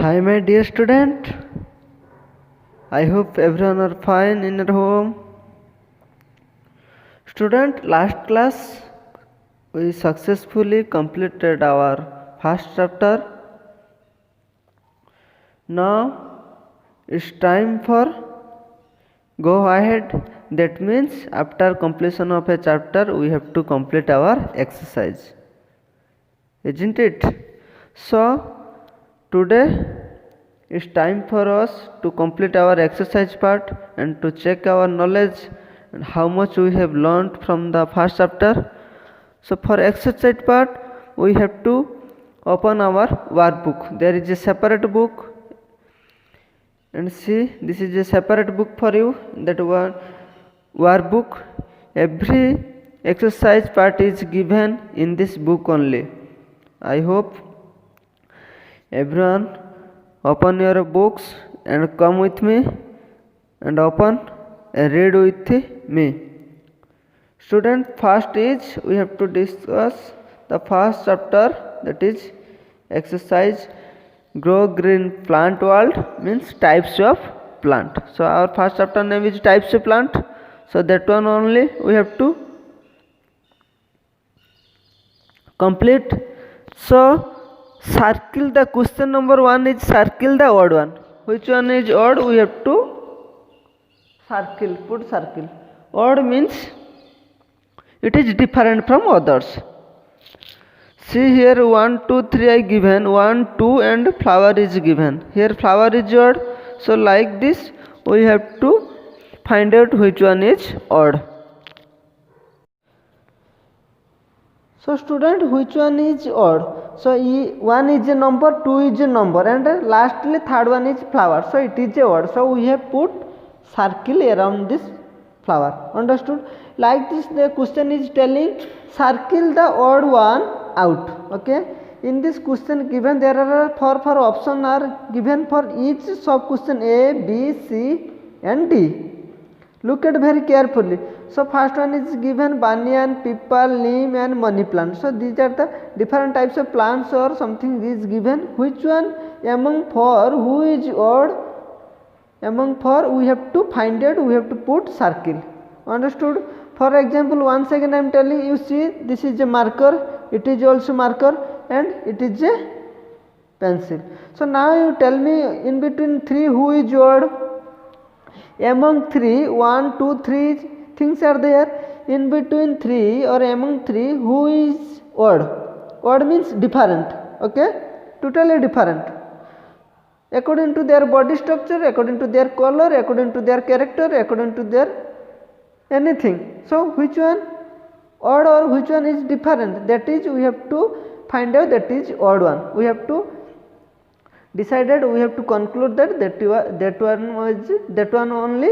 Hi, my dear student. I hope everyone are fine in your home. Student, last class we successfully completed our first chapter. Now it's time for go ahead. That means after completion of a chapter we have to complete our exercise, isn't it? So today it's time for us to complete our exercise part and to check our knowledge and how much we have learned from the first chapter. So for exercise part we have to open our workbook. There is a separate book, and see, this is a separate book for you, that one workbook. Every exercise part is given in this book only. I hope everyone open your books and come with me and open and read with me. Student, first is we have to discuss the first chapter, that is exercise grow green plant world, means types of plant. So our first chapter name is types of plant, so that one only we have to complete. So circle the question number 1 is circle the odd one. Which one is odd? We have to circle, put circle. Odd means it is different from others. See here 1, 2, 3 I given, 1, 2 and flower is given. Here flower is odd. So like this we have to find out which one is odd. So student, which one is odd? So 1 is a number, 2 is a number, and lastly third one is flower. So it is a odd. So we have put circle around this flower. Understood? Like this the question is telling circle the odd one out. Okay. In this question given there are four options are given for each sub question A, B, C and D. Look at very carefully. So first one is given banyan, peepal, neem and money plant. So these are the different types of plants or something is given. Which one among four who is odd? Among four we have to find it, we have to put circle. Understood? For example, once again I am telling you, see this is a marker, it is also marker and it is a pencil. So now you tell me in between 3 who is odd? Among 3, 1, 2, 3 things are there. In between 3 or among 3 who is odd? Odd means different. Okay? Totally different. According to their body structure, according to their color, according to their character, according to their anything. So which one odd or which one is different? That is we have to find out, that is odd one. We have to decided, we have to conclude that one only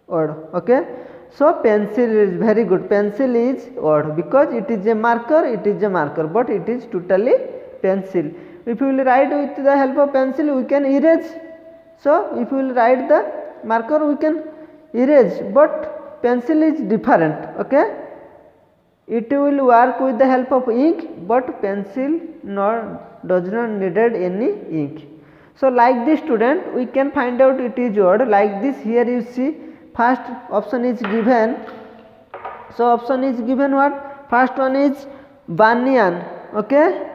odd. Okay. So pencil is very good. Pencil is odd because it is a marker, but it is totally pencil. If you will write with the help of pencil, we can erase. So if you will write the marker, we can erase, but pencil is different. Okay. It will work with the help of ink, but pencil does not needed any ink. So like this student, we can find out it is odd. Like this, here you see first option is given. So option is given what? First one is banyan. Okay.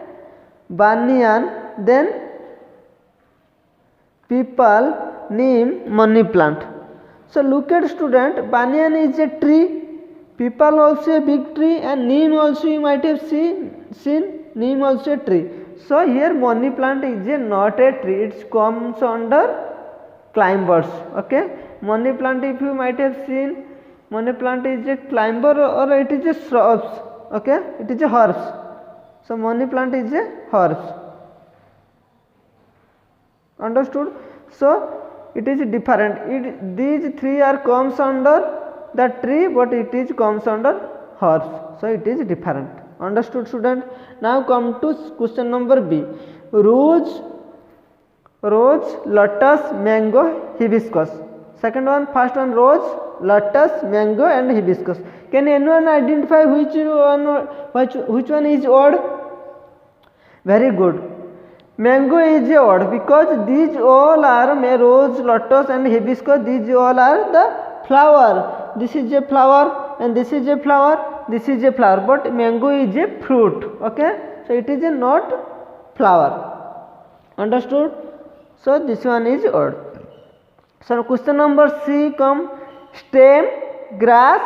Banyan, then peepal, neem, money plant. So look at student, banyan is a tree, peepal also a big tree, and neem also you might have seen neem also a tree. So here money plant is not a tree, it comes under climbers. Okay. Money plant, if you might have seen, money plant is a climber or it is a shrubs. Okay. It is a herbs. So money plant is a herbs. Understood? So it is different. These three are comes under the tree, but it is comes under herbs. So it is different. Understood student? Now come to question number B. Rose, lotus, mango, hibiscus. Second one, first one rose, lotus, mango and hibiscus. Can anyone identify which one is odd? Very good. Mango is a odd because these all are rose, lotus and hibiscus. These all are the flower. This is a flower and this is a flower. This is a flower, but mango is a fruit. Okay, so it is a not flower. Understood? So this one is odd. So question number C come stem, grass,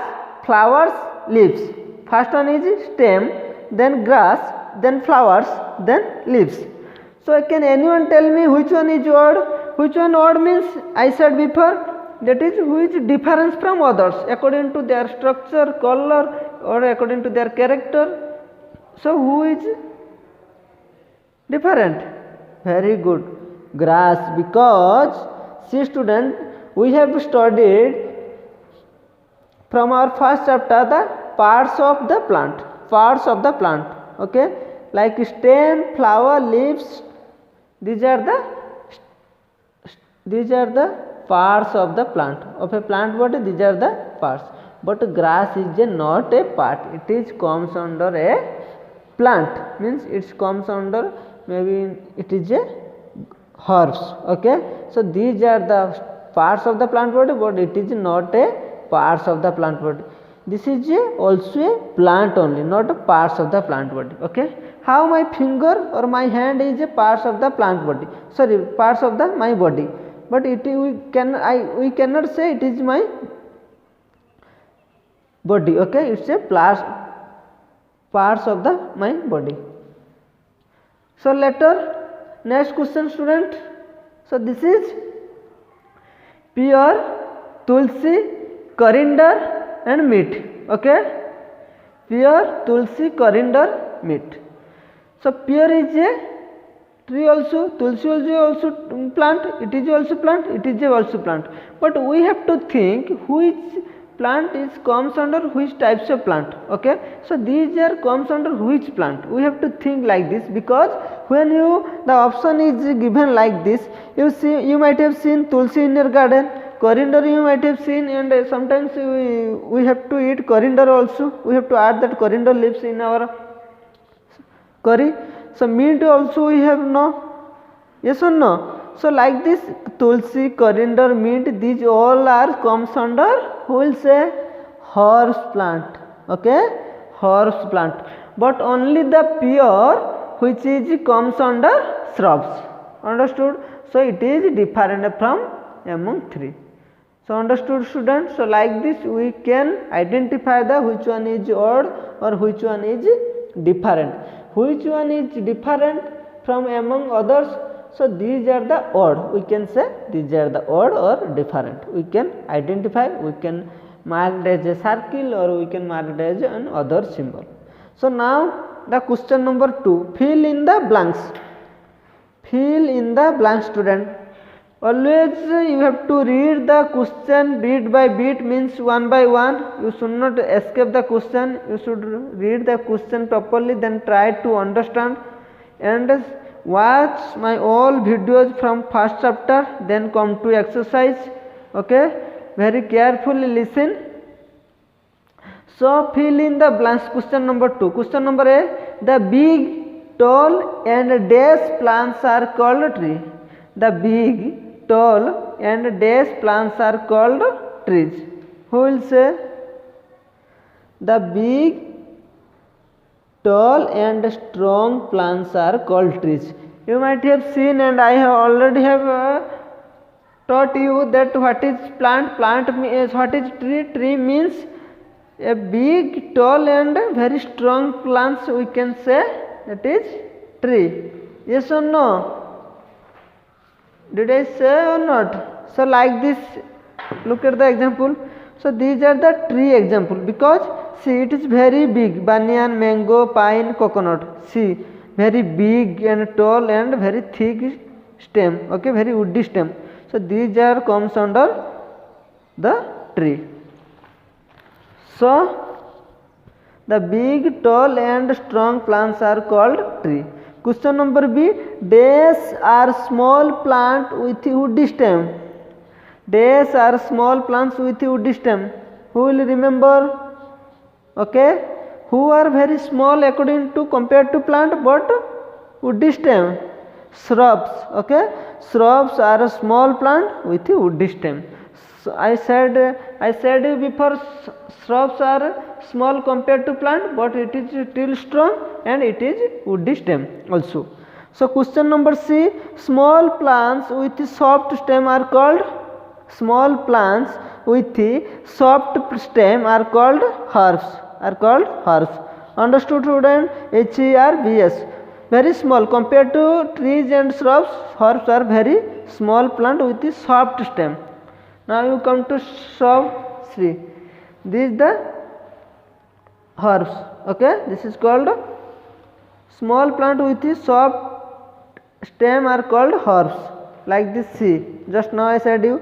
flowers, leaves. First one is stem, then grass, then flowers, then leaves. So can anyone tell me which one is odd? Which one odd means I said before, that is which difference from others according to their structure, color or according to their character. So who is different? Very good. Grass, because see student, we have studied from our first chapter the parts of the plant. Okay, like stem, flower, leaves. These are the parts of the plant of a plant body. These are the parts. But grass is not a part. It is comes under a plant. Means it comes under, maybe it is a herbs. Okay. So these are the parts of the plant body, but it is not a parts of the plant body. This is also a plant only, not a parts of the plant body. Okay. How my finger or my hand is a parts of the plant body. Sorry, parts of the my body. But we cannot say it is my body. Okay, it's a parts of the my body. So later, next question student. So this is pear, tulsi, coriander and meat. Okay, pear, tulsi, coriander, meat. So pear is a tree also, tulsi also plant, it is also plant, it is also plant. But we have to think which plant is comes under which types of plant. Okay, so these are comes under which plant. We have to think like this, because when the option is given like this, you might have seen tulsi in your garden, coriander you might have seen, and sometimes we have to eat coriander also. We have to add that coriander leaves in our curry. So meat also we have no, yes or no? So like this, tulsi, coriander, meat, these all are comes under, who will say, horse plant. Okay, horse plant. But only the pear which is comes under shrubs. Understood? So it is different from among three. So understood students? So like this we can identify the which one is odd or which one is different. Which one is different from among others? So these are the odd. We can say these are the odd or different. We can identify, we can mark it as a circle or we can mark it as an other symbol. So now the question number 2. Fill in the blanks. Fill in the blanks student. Always you have to read the question bit by bit, means one by one. You should not escape the question. You should read the question properly, then try to understand and watch my all videos from first chapter, then come to exercise. Okay, very carefully listen. So fill in the blanks. Question number 2. Question number A. The big, tall and dash plants are called tree. The big, tall and dash plants are called trees. Who will say? The big, tall and strong plants are called trees. You might have seen, and I have already taught you that what is plant. Plant means what is tree. Tree means a big, tall and very strong plants. We can say that is tree. Yes or no? Did I say or not? So like this, look at the example. So these are the tree example, because see it is very big, banyan, mango, pine, coconut. See, very big and tall and very thick stem. Okay, very woody stem. So these are comes under the tree. So the big, tall and strong plants are called tree. Question number B. Dash are small plant with woody stem. Dash are small plants with woody stem. Who will remember? Okay, who are very small according to compared to plant but woody stem. shrubs. Okay, shrubs are a small plant with a woody stem. So I said before, shrubs are small compared to plant, but it is still strong and it is woody stem also. So question number C, small plants with soft stem are called, small plants with soft stem are called herbs, Understood student? HERBS. Very small compared to trees and shrubs, herbs are very small plant with a soft stem. Now you come to shrub 3. This is the herbs. Okay, this is called small plant with a soft stem are called herbs. Like this C. Just now I said you,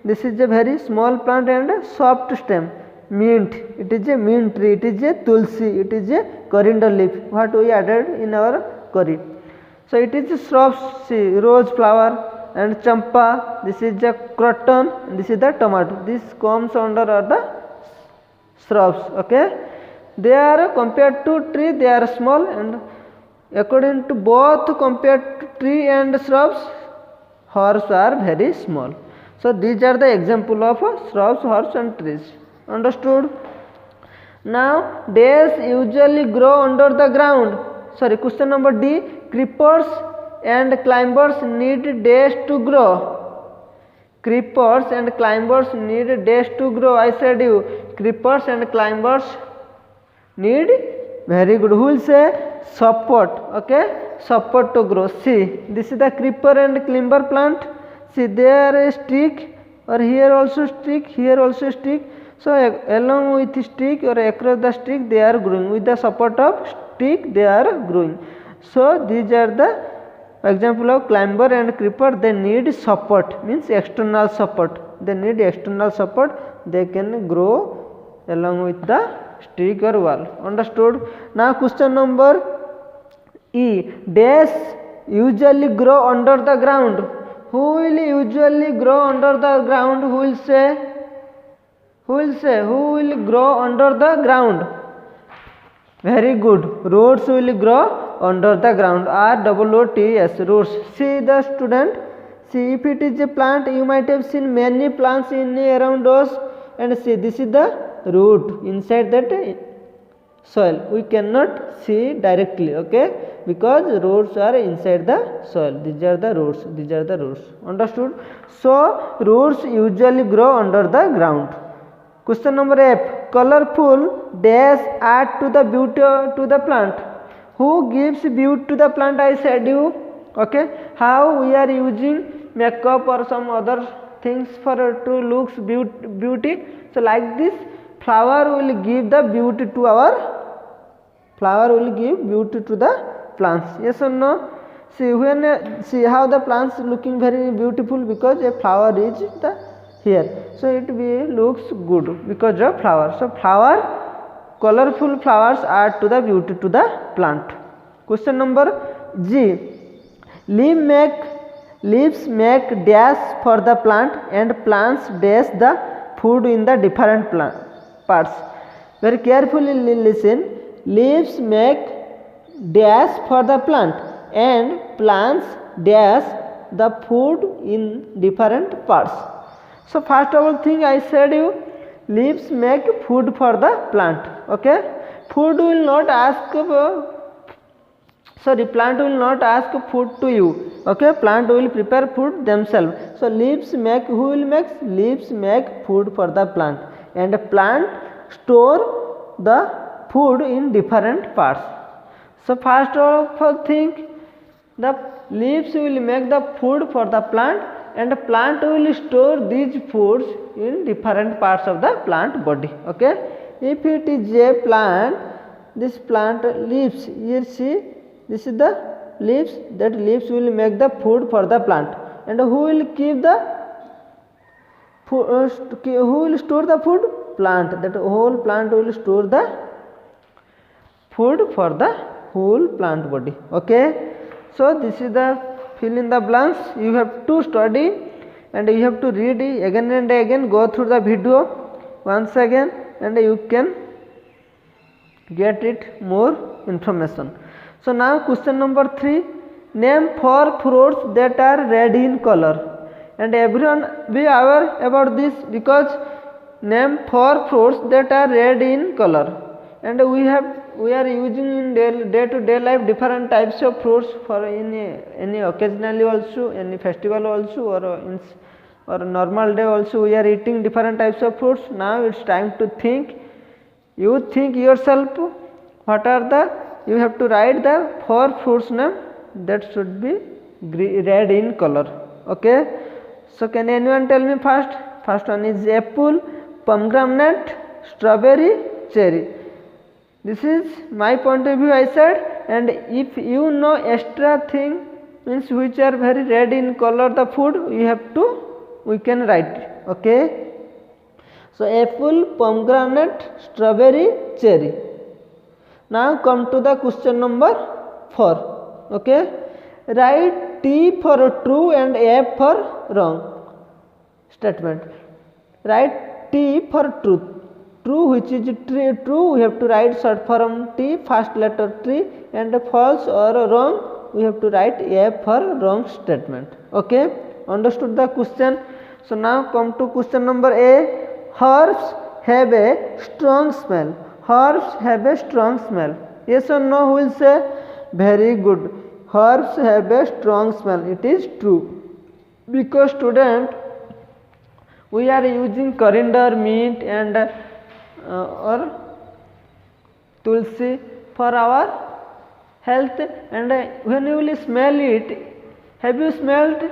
this is a very small plant and soft stem. Mint, it is a mint tree, it is a tulsi, it is a coriander leaf, what we added in our curry. So it is a shrubs, see, rose flower and champa, this is the croton, this is the tomato, this comes under the shrubs. Okay, they are compared to tree, they are small, and according to both compared to tree and shrubs, herbs are very small. So these are the example of shrubs, herbs and trees. Understood? Now days usually grow under the ground. Sorry, question number D, creepers and climbers need days to grow. Creepers and climbers need days to grow. I said you, creepers and climbers need, very good, who will say support. Okay, support to grow. See, this is the creeper and climber plant. See, there is stick, or here also stick, here also stick. So along with stick or across the stick they are growing, with the support of stick they are growing. So these are the example of climber and creeper. They need support, means external support, they need external support, they can grow along with the stick or wall. Understood? Now question number E, days usually grow under the ground. Who will usually grow under the ground? Who will say? Who will grow under the ground? Very good, roots will grow under the ground. ROOTS, roots. See the student, see, if it is a plant, you might have seen many plants in around us, and see, this is the root inside that soil. We cannot see directly, okay, because roots are inside the soil. These are the roots, these are the roots. Understood? So roots usually grow under the ground. Question number F, colorful dash add to the beauty to the plant. Who gives beauty to the plant? I said you. Okay, how we are using makeup or some other things for to looks beauty. So like this, flower will give the beauty to our, flower will give beauty to the plants. Yes or no? See, when see how the plants looking very beautiful, because a flower is the here, so it looks good because of flower. So flower, colorful flowers add to the beauty to the plant. Question number G, leaves make dash for the plant and plants dash the food in the different plant parts. Very carefully listen. Leaves make dash for the plant and plants dash the food in different parts. So first of all thing I said you, leaves make food for the plant. Okay, food will not ask, plant will not ask food to you. Okay, plant will prepare food themselves. So leaves make, who will make? Leaves make food for the plant, and plant store the food in different parts. So first of all thing, the leaves will make the food for the plant, and the plant will store these foods in different parts of the plant body. Okay, if it is a plant, this plant leaves, here see, this is the leaves, that leaves will make the food for the plant, and who will keep the food, who will store the food? Plant. That whole plant will store the food for the whole plant body. Okay, so this is the fill in the blanks. You have to study and you have to read again and again, go through the video once again, and you can get it more information. So now question number 3, name 4 fruits that are red in color, and everyone be aware about this because name 4 fruits that are red in color, and we are using in day to day life different types of fruits for in any occasionally also, any festival also, or normal day also we are eating different types of fruits. Now it's time to think. You think yourself what are the, you have to write the 4 fruits name that should be red in color. Okay, so can anyone tell me first? First one is apple, pomegranate, strawberry, cherry. This is my point of view I said, and if you know extra thing means which are very red in color the food, you have to, we can write. Okay, so apple, pomegranate, strawberry, cherry. Now come to the question number 4. Okay, write T for true and F for wrong statement. Write T for truth. True, which is true, we have to write short form T, first letter T, and false or wrong, we have to write F for wrong statement. Okay, understood the question? So now come to question number A. Herbs have a strong smell. Herbs have a strong smell. Yes or no? Who will say? Very good. Herbs have a strong smell. It is true. Because student, we are using coriander, mint and or tulsi for our health, and when you will smell it, have you smelled?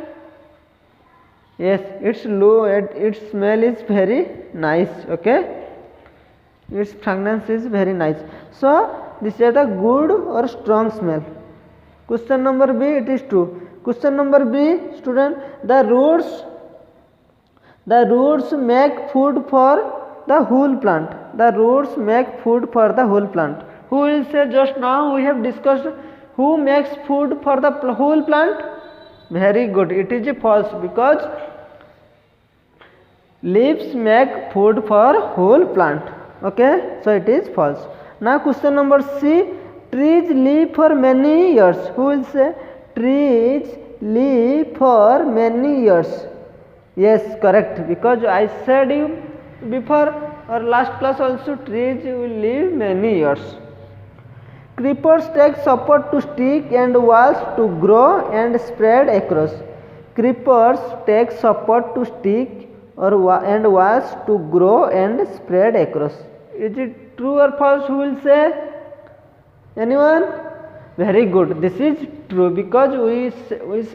Yes, its low, its smell is very nice. Okay, its fragrance is very nice. So this is the good or strong smell. Question number B, it is true. Question number B, student, the roots make food for the whole plant. The roots make food for the whole plant. Who will say? Just now we have discussed who makes food for the whole plant. Very good, it is false because leaves make food for whole plant. Okay, so it is false. Now question number C, trees live for many years. Who will say? Trees live for many years. Yes, correct, because I said you before or last class also, trees will live many years. Creepers take support to stick and walls to grow and spread across. Creepers take support to stick and walls to grow and spread across. Is it true or false? Who will say? Anyone? Very good. This is true because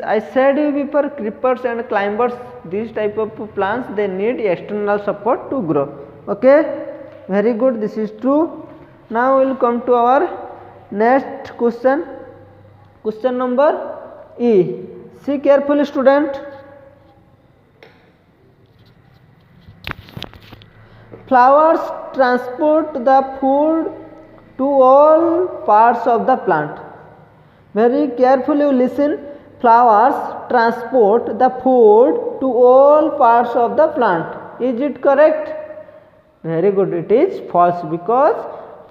I said you before, creepers and climbers, these type of plants, they need external support to grow. Okay, very good. This is true. Now we will come to our next question. Question number E. See carefully, student. Flowers transport the food to all parts of the plant. Very carefully listen. Flowers transport the food to all parts of the plant. Is it correct? Very good. It is false because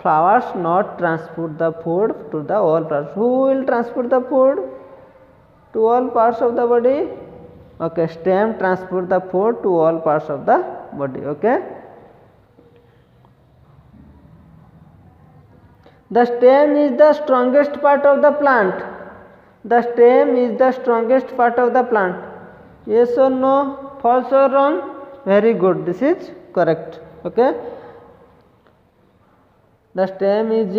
flowers not transport the food to the all parts. Who will transport the food to all parts of the body? Okay, stem transport the food to all parts of the body. Okay. The stem is the strongest part of the plant. The stem is the strongest part of the plant. Yes or no? False or wrong? Very good. This is correct. Okay. The stem is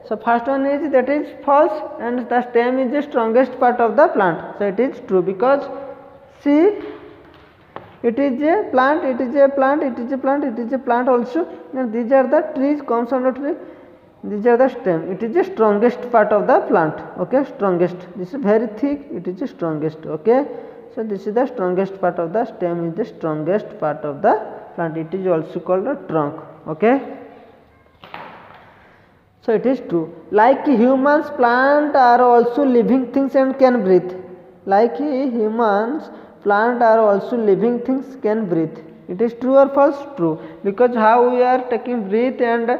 so first one is, that is false, and the stem is the strongest part of the plant. So it is true because see, it is a plant, it is a plant, it is a plant, it is a plant also, and these are the trees, comes under tree. These are the stem. It is the strongest part of the plant. Okay, strongest. This is very thick. It is the strongest. Okay, so this is the strongest part of the stem. Is the strongest part of the plant. It is also called a trunk. Okay, so it is true. Like humans, plants are also living things and can breathe. Like humans, plants are also living things, can breathe. It is true or false? True, because how we are taking breath and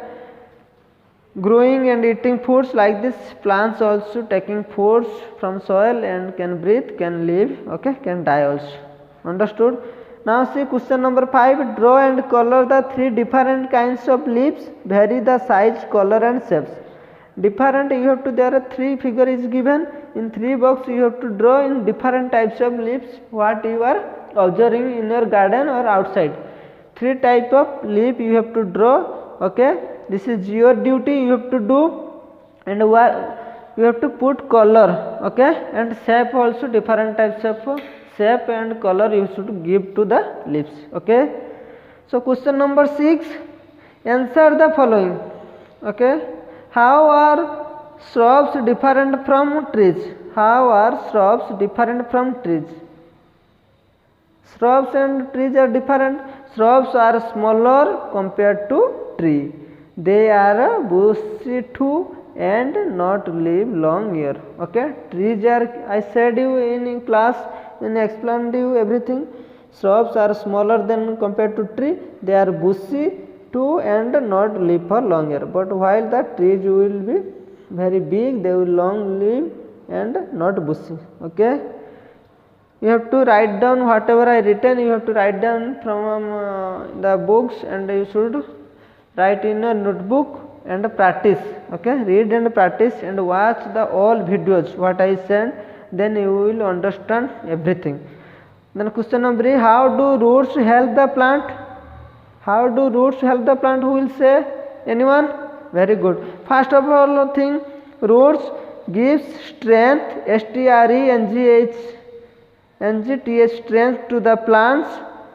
growing and eating foods like this. Plants also taking foods from soil and can breathe, can live, okay, can die also. Understood? Now see question number 5. Draw and color the 3 different kinds of leaves. Vary the size, color and shapes. Different, you have to, there are 3 figure is given. In 3 box you have to draw in different types of leaves what you are observing in your garden or outside. 3 type of leaf you have to draw, okay. This is your duty, you have to do, and you have to put color, okay, and shape also. Different types of shape and color you should give to the leaves, okay. So question number 6, answer the following, okay. How are shrubs different from trees? How are shrubs different from trees? Shrubs and trees are different. Shrubs are smaller compared to tree. They are bushy too and not live long year. Okay. Trees are, I said you in class, and explained you everything. Shrubs are smaller than compared to tree. They are bushy too and not live for long year. But while the trees will be very big, they will long live and not bushy. Okay. You have to write down whatever I written. You have to write down from the books, and you should write in a notebook and practice. Okay, read and practice and watch the all videos what I send. Then you will understand everything. Then question number 3. How do roots help the plant? How do roots help the plant? Who will say? Anyone? Very good. First of all thing, roots gives strength, STRENGTH, strength to the plants.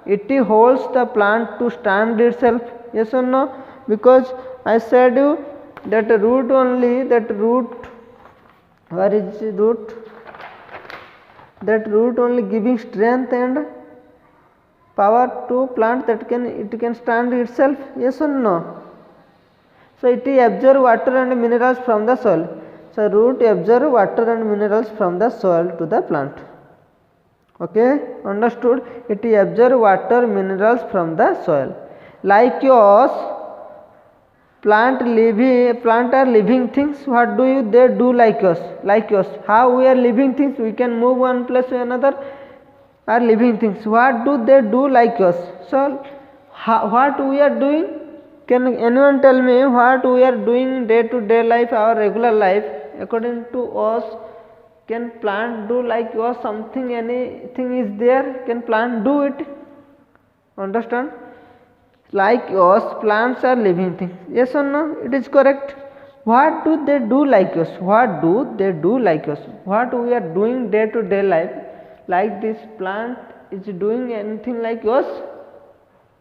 It holds the plant to stand itself. Yes or no? Because I said you that root only, where is root? That root only giving strength and power to plant, that it can stand itself. Yes or no? So it absorb water and minerals from the soil. So root absorb water and minerals from the soil to the plant. Okay, understood? It absorb water, minerals from the soil. Like yours, plant are living things. What do they do like us? Like us. How we are living things? We can move one place to another. Are living things. What do they do like us? So what we are doing? Can anyone tell me what we are doing day to day life, our regular life? According to us, can plant do like us? Something, anything is there? Can plant do it? Understand? Like us, plants are living things. Yes or no? It is correct. What do they do like us? What do they do like us? What we are doing day to day life, like this plant is doing anything like us?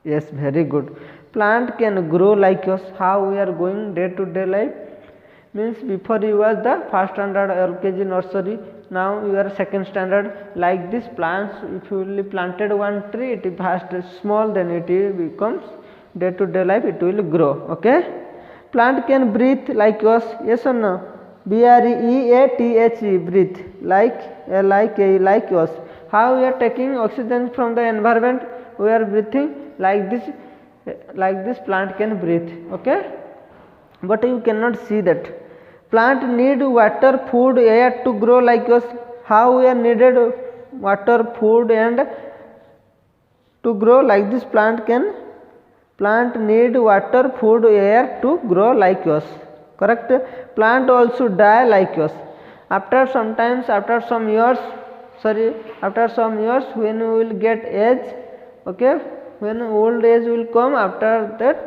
Yes, very good. Plant can grow like us. How we are going day to day life? Means before you was the first standard LKG nursery, now you are second standard. Like this plants, if you will planted one tree, it is first small, then it becomes day to day life, it will grow. Okay. Plant can breathe like us. Yes or no? BREATHE, breathe like us. How we are taking oxygen from the environment? We are breathing like this. Like this plant can breathe. Okay. But you cannot see that. Plant need water, food, air to grow like us. How we are needed water, food and to grow like this plant can. Plant need water, food, air to grow like us. Correct? Plant also die like us. After some years, when we will get age, okay, when old age will come, after that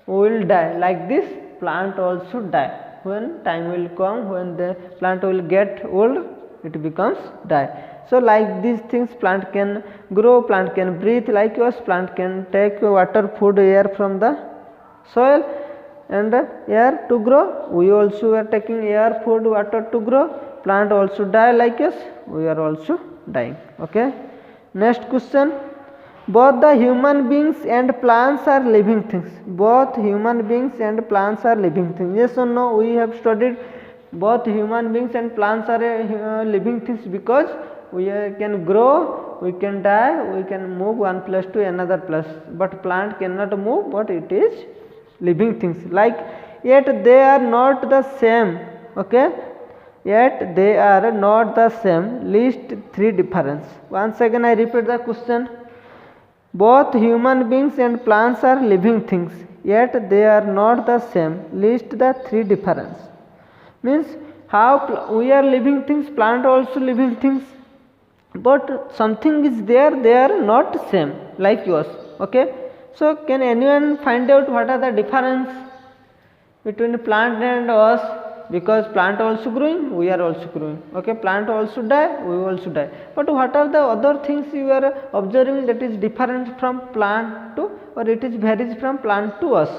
we will die. Like this plant also die. When time will come, when the plant will get old, it becomes die. So like these things, plant can grow, plant can breathe like us, plant can take water, food, air from the soil and air to grow. We also are taking air, food, water to grow. Plant also die like us, we are also dying. Okay. Next question. Both the human beings and plants are living things. Both human beings and plants are living things. Yes or no? We have studied both human beings and plants are living things because we can grow, we can die, we can move one place to another place. But plant cannot move, but it is living things. Like yet they are not the same. Okay, yet they are not the same. List 3 difference. Once again I repeat the question. Both human beings and plants are living things, yet they are not the same. List the 3 difference. Means how we are living things, plant also living things, but something is there, they are not same like yours. Okay, so can anyone find out what are the difference between plant and us? Because plant also growing, we are also growing. Okay, plant also die, we also die, but what are the other things you are observing that is different from plant to, or it is varies from plant to us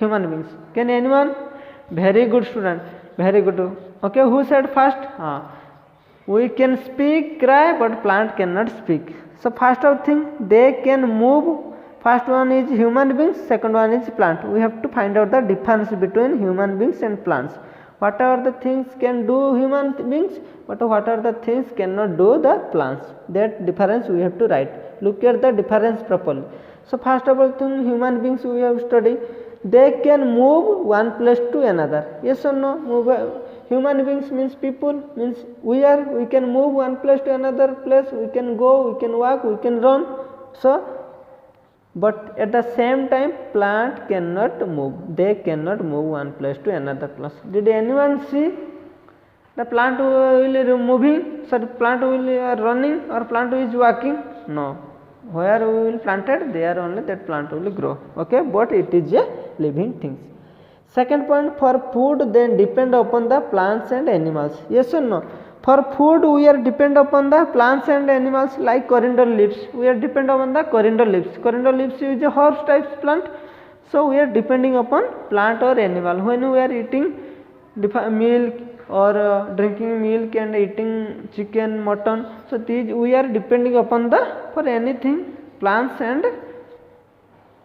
human beings? Can anyone? Very good student, very good. Okay, who said first? We can speak, cry, but plant cannot speak. So first of thing, they can move. First one is human beings, second one is plant. We have to find out the difference between human beings and plants. What are the things can do human beings, but what are the things cannot do the plants? That difference we have to write. Look at the difference properly. So first of all thing, human beings we have studied. They can move one place to another. Yes or no? Move. Human beings means people, means we can move one place to another place. We can go, we can walk, we can run. So, but at the same time, plant cannot move. They cannot move one place to another place. Did anyone see the plant will moving? So plant will running or plant is walking? No. Where we will planted, there only that plant will grow. Okay, but it is a living thing. Second point, for food they depend upon the plants and animals. Yes or no? For food we are depend upon the plants and animals, like coriander leaves. We are depend upon the coriander leaves. Coriander leaves is a horse type plant. So we are depending upon plant or animal. When we are eating milk or drinking milk and eating chicken, mutton, so these we are depending upon the for anything plants and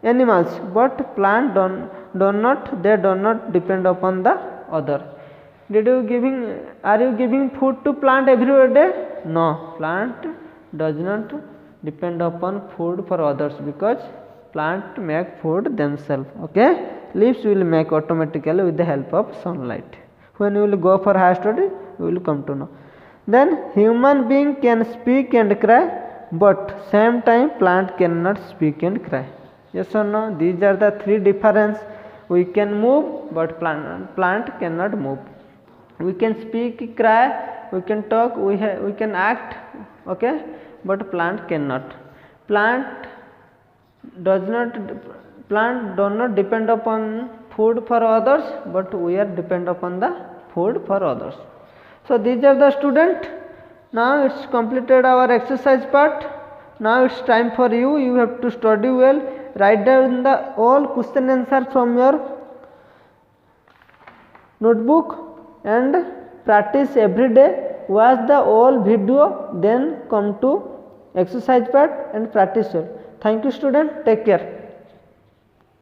animals, but plant do not depend upon the other. Are you giving food to plant every day? No, plant does not depend upon food for others, because plant make food themselves. Okay, leaves will make automatically with the help of sunlight. When you will go for higher study, you will come to know. Then human being can speak and cry, but same time plant cannot speak and cry. Yes or no? These are the 3 difference. We can move, but plant cannot move. We can speak, cry, we can talk, we can act. Okay, but plant cannot. Plant do not depend upon food for others, but we are depend upon the food for others. So these are the student. Now it's completed our exercise part. Now it's time for you. You have to study well. Write down the all question answer from your notebook and practice every day. Watch the all video, then come to exercise part and practice well. Thank you student. Take care.